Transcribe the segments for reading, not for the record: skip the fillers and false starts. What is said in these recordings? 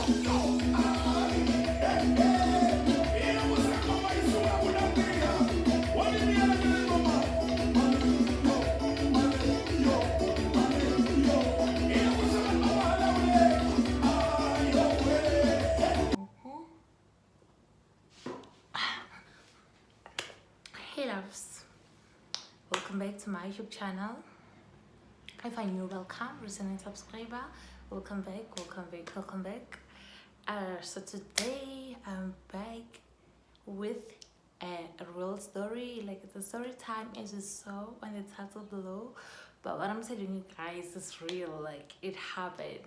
Hey loves, welcome back to my YouTube channel. If I'm new, welcome, returning subscriber, welcome back. So today I'm back with a real story. Like the story time is just so on the title below, but what I'm telling you guys is real. Like it happened.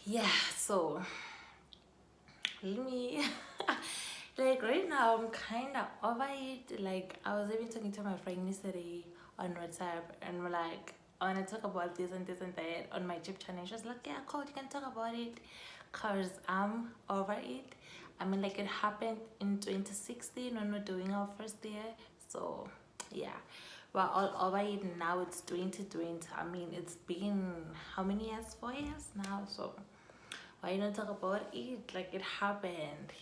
Yeah. So let me like right now I'm kind of over it. Like I was even talking to my friend yesterday on WhatsApp, and we're like, I want to talk about this and this and that on my YouTube channel. She was like, yeah, cool, you can talk about it, cause I'm over it. I mean, like it happened in 2016 when we're doing our first year. So yeah, we're all over it now. It's 2020. I mean, it's been how many years? 4 years now. So why not talk about it? Like it happened.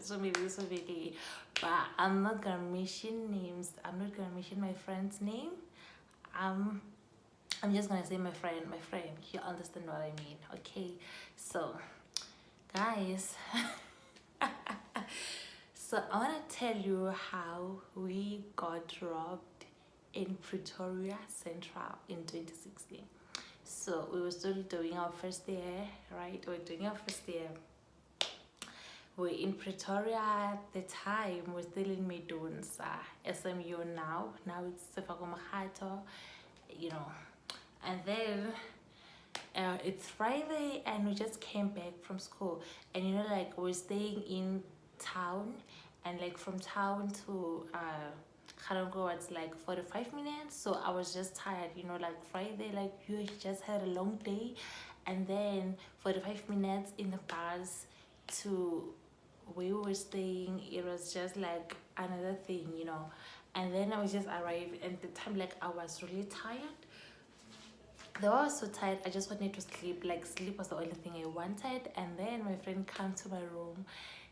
So maybe, but I'm not gonna mention names. I'm not gonna mention my friend's name. um I'm just gonna say my friend. You understand what I mean? Okay. So guys, so I want to tell you how we got robbed in Pretoria Central in 2016. So we were still doing our first year, right? We're doing our first year. We're in Pretoria at the time. We're still in Medunsa, SMU now. Now it's Sefakomahato, you know. And then it's Friday and we just came back from school. And you know, like we're staying in town, and like from town to Karango, it's like 45 minutes. So I was just tired, you know, like Friday, like you just had a long day, and then 45 minutes in the bus to where we were staying, it was just like another thing, you know. And then I was just arrived, and the time, like I was really tired. Though I was so tired, I just wanted to sleep. Like sleep was the only thing I wanted. And then my friend came to my room.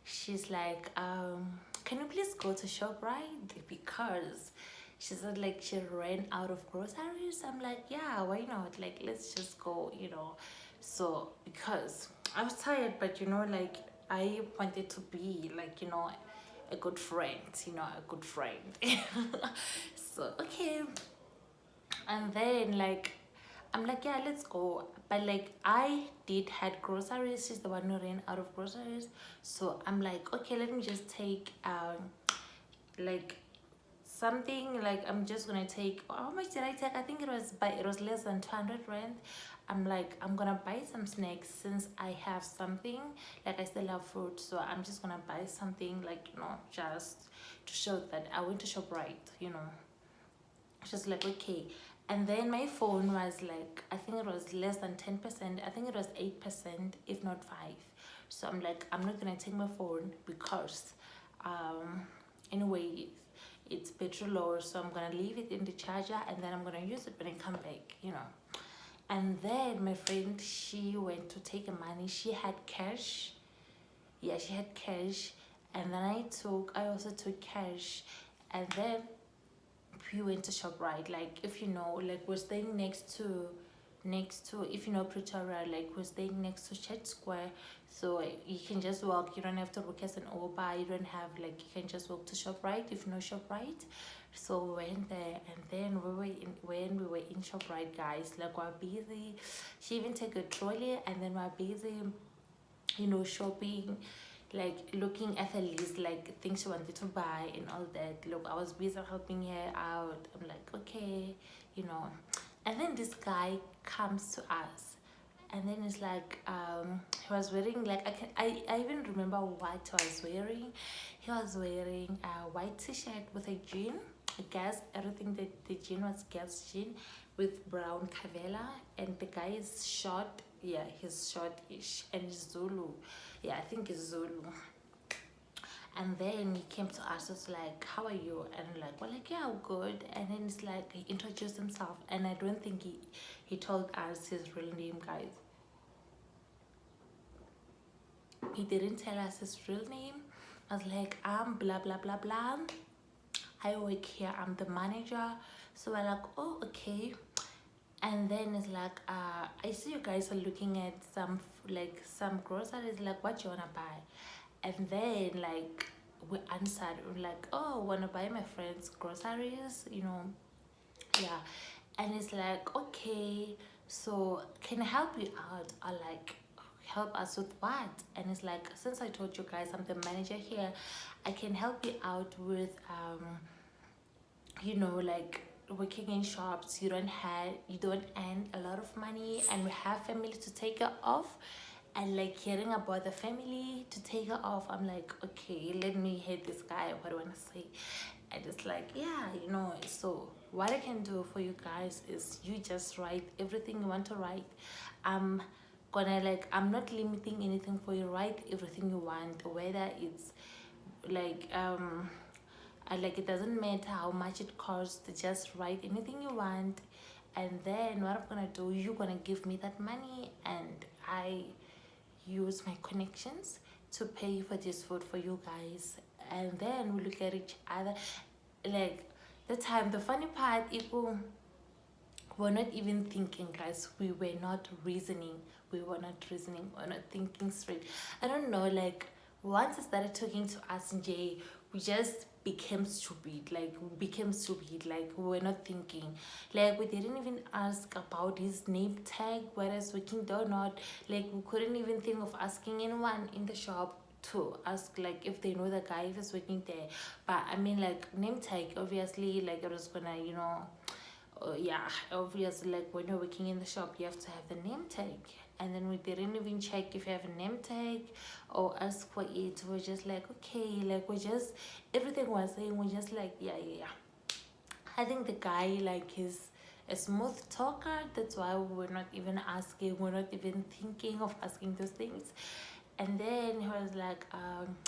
She's like, can you please go to ShopRite? Because she said like she ran out of groceries. I'm like, yeah, why not? Like let's just go, you know. So because I was tired, but you know, like I wanted to be like, you know, a good friend, you know, a good friend. So okay. And then like I'm like, yeah, let's go. But like I did had groceries. She's the one who ran out of groceries. So I'm like, okay, let me just take like something. Like I'm just gonna take, how much did I take? I think it was less than 200 rand. I'm like, I'm gonna buy some snacks since I have something. Like I still have food, so I'm just gonna buy something, like, you know, just to show that I went to ShopRite, you know. She's like, okay. And then my phone was like, I think it was less than 10%. I think it was 8%, if not 5. So I'm like, I'm not gonna take my phone because anyway, it's petrol low, so I'm gonna leave it in the charger and then I'm gonna use it when I come back, you know. And then my friend, she went to take the money. She had cash. Yeah, she had cash. And then I also took cash. And then we went to ShopRite. Like if you know, like we're staying next to if you know Pretoria, like we're staying next to Church Square, so you can just walk. You don't have to request an Uber. You don't have, like, you can just walk to ShopRite if you know ShopRite. So we went there, and then when we were in ShopRite, guys, like we're busy. She even took a trolley, and then we're busy, you know, shopping, like looking at the list, like things she wanted to buy and all that. Look, I was busy helping her out. I'm like, okay, you know. And then this guy comes to us, and then it's like he was wearing, like, I even remember what he was wearing. He was wearing a white t-shirt with a jean. I guess everything that the jean was gas jean with brown cavella, and the guy is short. Yeah, he's short-ish, and he's Zulu. Yeah, I think it's Zulu. And then he came to us, was like, how are you? And like, we're like, yeah, I'm good. And then it's like, he introduced himself, and I don't think he told us his real name, guys. he didn't tell us his real name. I was like, I'm blah blah blah blah, I work here, I'm the manager. So we're like, oh, okay. And then it's like, I see you guys are looking at some groceries, like what you wanna buy. And then like we answered, we're like, oh, wanna buy my friend's groceries, yeah. And it's like, okay, so can I help you out? Or like, help us with what? And it's like, since I told you guys I'm the manager here, I can help you out with like working in shops. You don't earn a lot of money, and we have family to take care of. And like hearing about the family to take her off, I'm like, okay, let me hit this guy, what do I want to say. And it's like, yeah, so what I can do for you guys is you just write everything you want to write. I'm I'm not limiting anything for you. Write everything you want, whether it's like like it doesn't matter how much it costs, just write anything you want. And then what I'm gonna do, you're gonna give me that money, and I use my connections to pay for this food for you guys. And then we look at each other like the funny part, people were not even thinking, guys. We were not reasoning, we're not thinking straight. I don't know, like once I started talking to us and Jay, we just became stupid. Like we were not thinking. Like we didn't even ask about his name tag, whether it's working there or not. Like we couldn't even think of asking anyone in the shop to ask like if they know the guy if he's working there. But I mean, like name tag, obviously, like it was gonna, yeah, obviously, like when you're working in the shop, you have to have the name tag. And then we didn't even check if you have a name tag or ask for it. We're just like, okay, like everything we're saying, we're just like, yeah, yeah, yeah. I think the guy, like, he's a smooth talker. That's why we're not even asking, we're not even thinking of asking those things. And then he was like,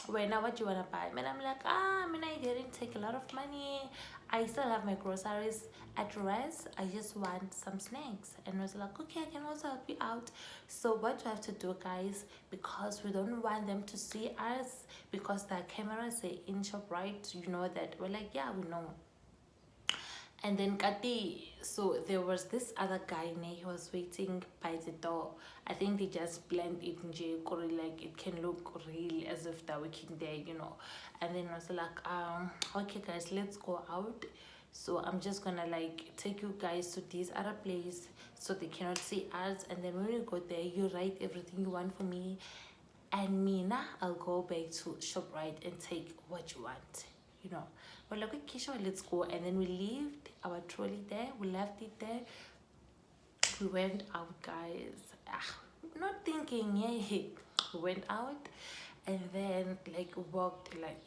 wait, now what do you want to buy? And I'm like, I didn't take a lot of money. I still have my groceries at rest. I just want some snacks. And I was like, okay, I can also help you out. So what we have to do, guys, because we don't want them to see us, because the cameras are in shop, right? You know that. We're like, yeah, we know. And then Kati, so there was this other guy, he was waiting by the door. I think they just blend it in like it can look real as if they're working there. And then I was like, okay guys, let's go out. So I'm just gonna like take you guys to this other place so they cannot see us. And then when you go there, you write everything you want for me. And Mina, I'll go back to ShopRite and take what you want. We're like, okay, sure, let's go. And then we left our trolley there. We left it there. We went out, guys. Not thinking, yeah. We went out and then like walked like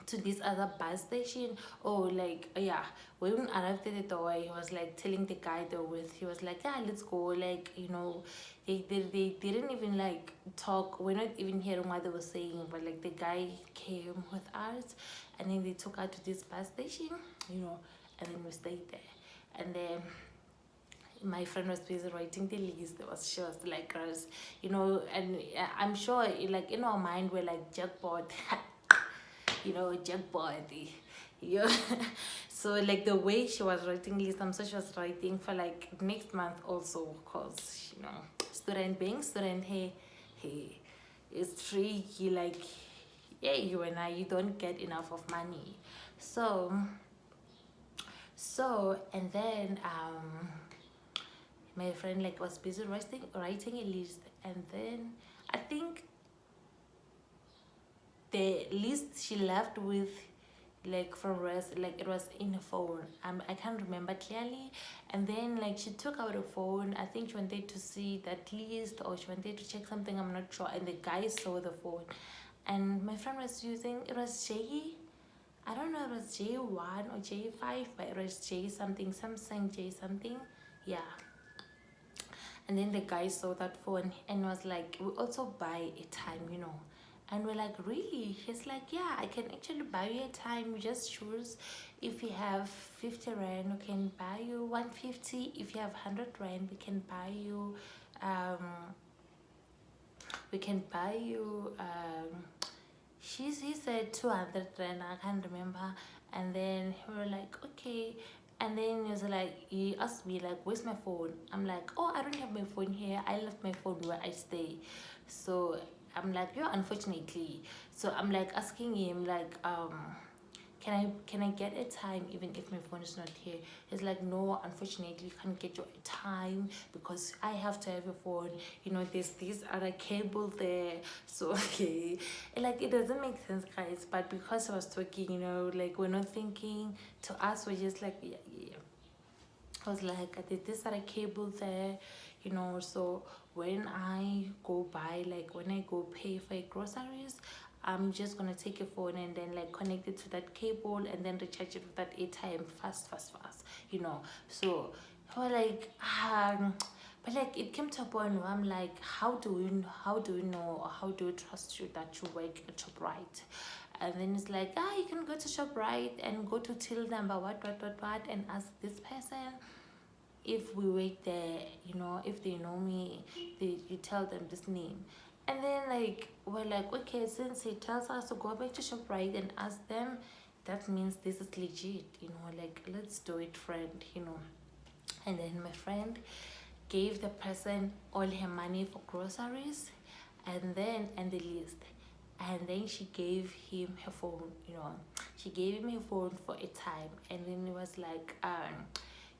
to this other bus station. Oh, like, yeah, when we arrived at the door, he was like telling the guy there with, he was like, yeah, let's go. Like, they didn't even like talk. We're not even hearing what they were saying, but like the guy came with us, and then they took us to this bus station, and then we stayed there. And then my friend was busy writing the list. She was like, girls, and I'm sure like in our mind we're like jackpot. Jackpot. Yeah. So like the way she was writing list, I'm sure she was writing for like next month also, because student being student, hey, it's tricky. Like, yeah, you and I, you don't get enough of money. So and then my friend like was busy writing a list, and then I think the list she left with like from rest, like it was in a phone. I can't remember clearly. And then like she took out a phone. I think she wanted to see that list, or she wanted to check something, I'm not sure. And the guy saw the phone, and my friend was using, it was I don't know, it was J1 or J5, but it was J something, Samsung J something, yeah. And then the guy saw that phone and was like, we also buy a time, And we're like, really? He's like, yeah, I can actually buy you a time. You just choose. If you have 50 rand, we can buy you 150. If you have 100 rand, we can buy you we can buy you he said 200 rand, I can't remember. And then we were like, okay. And then he was like, he asked me like, where's my phone? I'm like, oh, I don't have my phone here, I left my phone where I stay. So I'm like, yeah, unfortunately. So I'm like asking him like, can I get a time even if my phone is not here? He's like, no, unfortunately you can't get your time because I have to have a phone. You know, there's this other cable there. So okay, like it doesn't make sense, guys. But because I was talking, you know, like we're not thinking. To us, we're just like, yeah, yeah. I was like, there's this other cable there, you know. So when I go buy, like when I go pay for groceries, I'm just gonna take a phone and then like connect it to that cable and then recharge it with that airtime fast, fast, fast, you know. So we're like, but like it came to a point where I'm like, how do we know, or how do we trust you that you work at ShopRite? And then it's like, you can go to ShopRite and go to till number what, and ask this person if we work there, you know, if they know me, you tell them this name. And then like we're like, okay, since he tells us to go back to ShopRite and ask them, that means this is legit, you know, like let's do it, friend, you know. And then my friend gave the person all her money for groceries, and the list. And then she gave him her phone, you know. She gave him her phone for a time. And then it was like,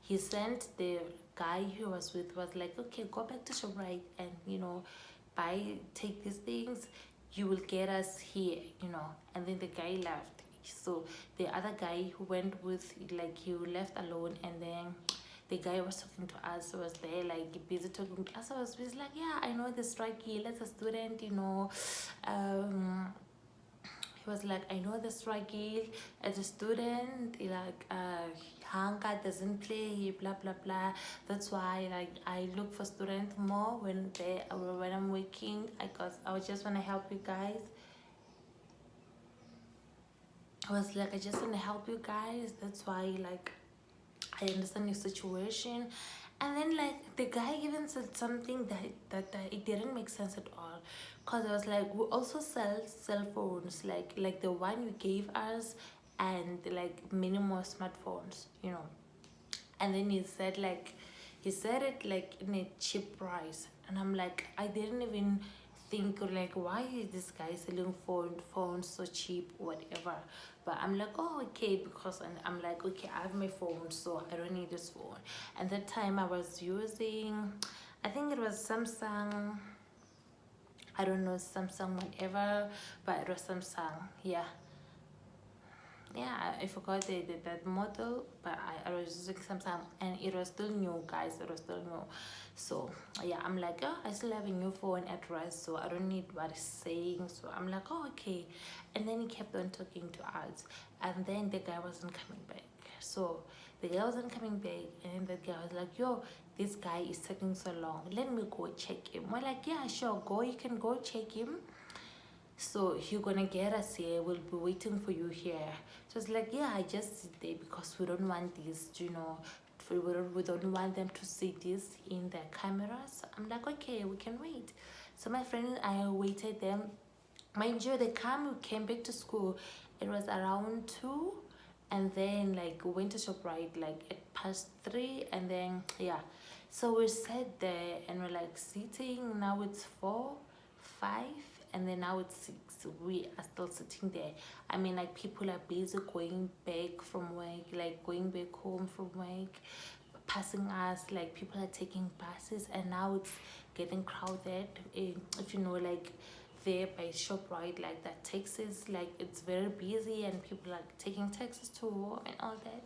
he sent the guy he was with, was like, okay, go back to ShopRite and, you know, take these things, you will get us here, you know. And then the guy left. So the other guy who went with, like, he left alone. And then the guy was talking to us, was there like busy talking to us. I was busy like, yeah, I know the strikey, let's a student, you know. He was like, I know the strikey as a student, like hunger doesn't play, blah blah blah. That's why like I look for students more when I'm working, because I just want to help you guys. I was like, I just want to help you guys. That's why like I understand your situation. And then like the guy even said something that it didn't make sense at all, because I was like, we also sell cell phones, like the one you gave us, and like many more smartphones, you know. And then he said it like in a cheap price, and I'm like, I didn't even think like, why is this guy selling phones so cheap, whatever. But I'm like, oh, okay, because I'm like, okay, I have my phone, so I don't need this phone. And that time I was using, I think it was Samsung, I don't know, Samsung whatever, but it was Samsung, yeah. Yeah, I forgot that model, but I was using Samsung, and it was still new, guys. It was still new. So yeah, I'm like, oh, I still have a new phone at rest, so I don't need what it's saying. So I'm like, oh, okay. And then he kept on talking to us, and then the guy wasn't coming back. So the guy wasn't coming back, and the guy was like, yo, this guy is taking so long, let me go check him. We're like, yeah, sure, go, you can go check him. So you're gonna get us here, we'll be waiting for you here. So it's like, yeah, I just sit there because we don't want this, you know, we don't want them to see this in their cameras. I'm like, okay, we can wait. So my friend and I waited them. Mind you, we came back to school, it was around 2. And then like we went to ShopRite like at past 3. And then yeah, so we sat there and we're like sitting. Now it's 4, 5, and then now it's 6. We are still sitting there. I mean, like people are busy going back from work, like going back home from work, passing us, like people are taking buses. And now it's getting crowded. If you know, like there by ShopRite, like that taxis, like it's very busy, and people are taking taxis to home and all that.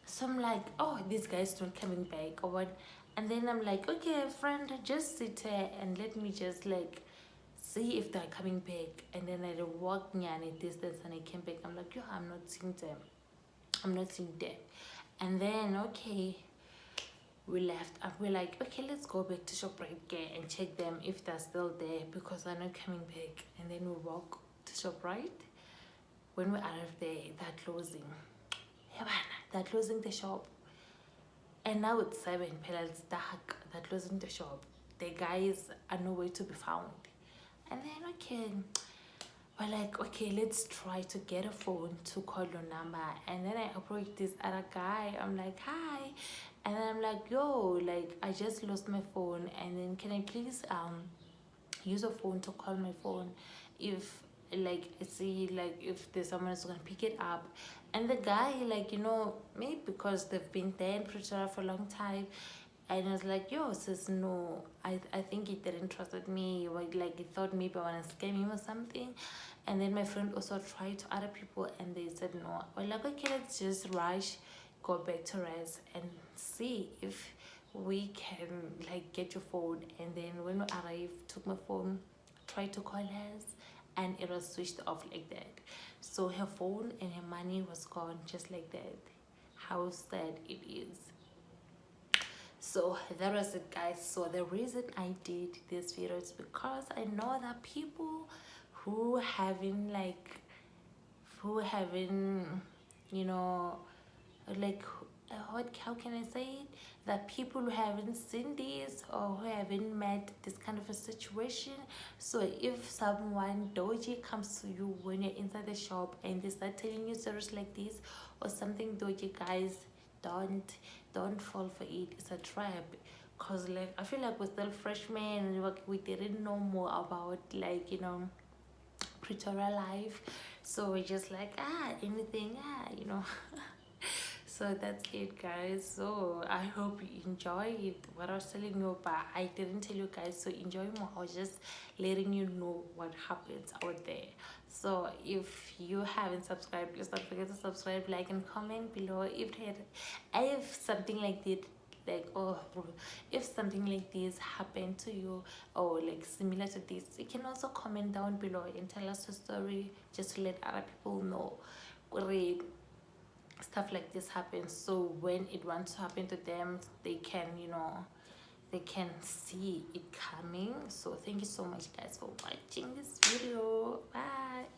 So I'm like, oh, this guy's not coming back or what. And then I'm like, okay, friend, just sit here and let me just like see if they're coming back. And then I walked near a distance and I came back. I'm like, yo, I'm not seeing them, I'm not seeing them. And then okay, we left and we're like, okay, let's go back to ShopRite again and check them if they're still there, because they're not coming back. And then we walk to ShopRite. When we arrive there, they're closing. They're closing the shop. And now it's 7, it's dark, they're closing the shop. The guys are nowhere to be found. And then okay, we're like, okay, let's try to get a phone to call your number. And then I approach this other guy. I'm like, hi. And then I'm like, yo, like I just lost my phone. And then can I please use a phone to call my phone if like see like if there's someone who's gonna pick it up. And the guy, like, maybe because they've been there in Pretoria for a long time, and I was like, yo, sis, no, I think he didn't trusted me, or like he thought maybe I want to scam him or something. And then my friend also tried to other people, and they said no. We're like, okay, let's just rush, go back to rest and see if we can like get your phone. And then when we arrived, took my phone, tried to call hers, and it was switched off like that. So her phone and her money was gone just like that. How sad it is. So that was it, guys. So the reason I did this video is because I know that people who haven't like who haven't you know like how can I say it, that people who haven't seen this or who haven't met this kind of a situation. So if someone dodgy comes to you when you're inside the shop and they start telling you stories like this or something dodgy, guys, don't fall for it. It's a trap. Cause like I feel like we're still freshmen, we didn't know more about like Pretoria life. So we're just like anything So that's it, guys. So I hope you enjoyed what I was telling you, but I didn't tell you guys to enjoy more. I was just letting you know what happens out there. So if you haven't subscribed, please don't forget to subscribe, like, and comment below if something like that, like, oh bro, if something like this happened to you or like similar to this, you can also comment down below and tell us a story just to let other people know. Great, stuff like this happens, so when it wants to happen to them, they can they can see it coming. So thank you so much, guys, for watching this video. Bye.